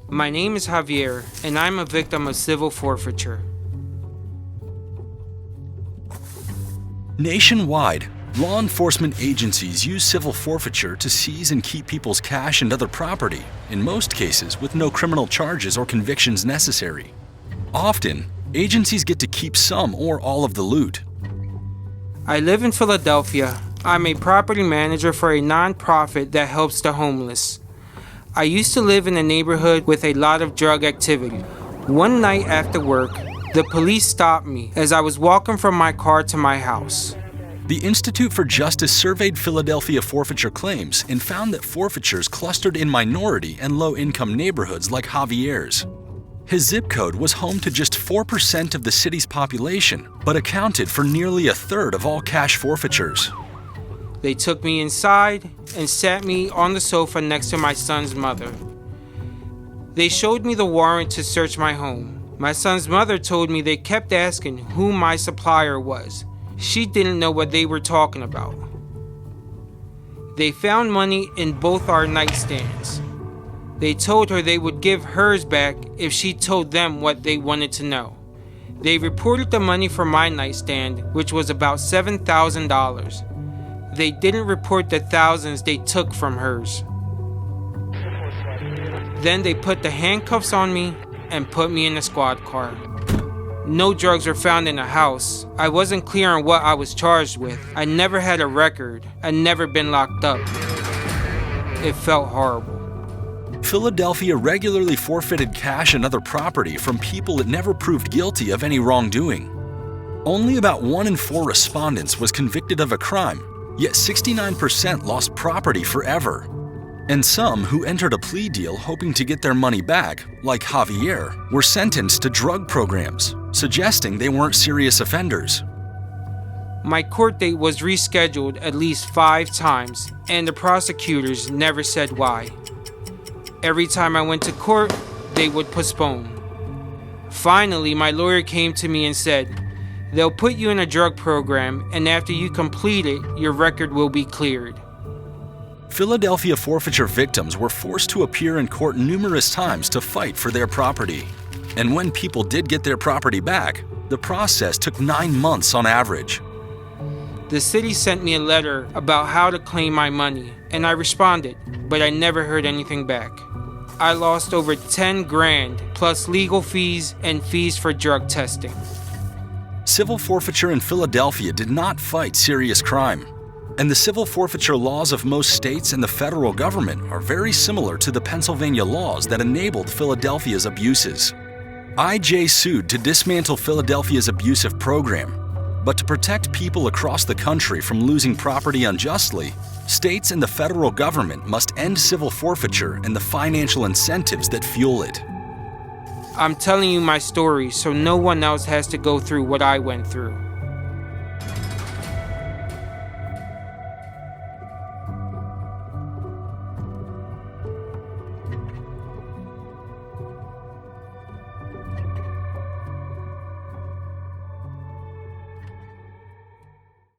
My name is Javier, and I'm a victim of civil forfeiture. Nationwide, law enforcement agencies use civil forfeiture to seize and keep people's cash and other property, in most cases with no criminal charges or convictions necessary. Often, agencies get to keep some or all of the loot. I live in Philadelphia. I'm a property manager for a nonprofit that helps the homeless. I used to live in a neighborhood with a lot of drug activity. One night after work, the police stopped me as I was walking from my car to my house. The Institute for Justice surveyed Philadelphia forfeiture claims and found that forfeitures clustered in minority and low-income neighborhoods like Javier's. His zip code was home to just 4% of the city's population, but accounted for nearly a third of all cash forfeitures. They took me inside and sat me on the sofa next to my son's mother. They showed me the warrant to search my home. My son's mother told me they kept asking who my supplier was. She didn't know what they were talking about. They found money in both our nightstands. They told her they would give hers back if she told them what they wanted to know. They reported the money from my nightstand, which was about $7,000. They didn't report the thousands they took from hers. Then they put the handcuffs on me and put me in a squad car. No drugs were found in the house. I wasn't clear on what I was charged with. I never had a record. I'd never been locked up. It felt horrible. Philadelphia regularly forfeited cash and other property from people it never proved guilty of any wrongdoing. Only about 1 in 4 respondents was convicted of a crime, yet 69% lost property forever. And some who entered a plea deal hoping to get their money back, like Javier, were sentenced to drug programs, suggesting they weren't serious offenders. My court date was rescheduled at least 5 times, and the prosecutors never said why. Every time I went to court, they would postpone. Finally, my lawyer came to me and said, "They'll put you in a drug program, and after you complete it, your record will be cleared." Philadelphia forfeiture victims were forced to appear in court numerous times to fight for their property. And when people did get their property back, the process took 9 months on average. The city sent me a letter about how to claim my money, and I responded, but I never heard anything back. I lost over 10 grand, plus legal fees and fees for drug testing. Civil forfeiture in Philadelphia did not fight serious crime. And the civil forfeiture laws of most states and the federal government are very similar to the Pennsylvania laws that enabled Philadelphia's abuses. IJ sued to dismantle Philadelphia's abusive program. But to protect people across the country from losing property unjustly, states and the federal government must end civil forfeiture and the financial incentives that fuel it. I'm telling you my story so no one else has to go through what I went through.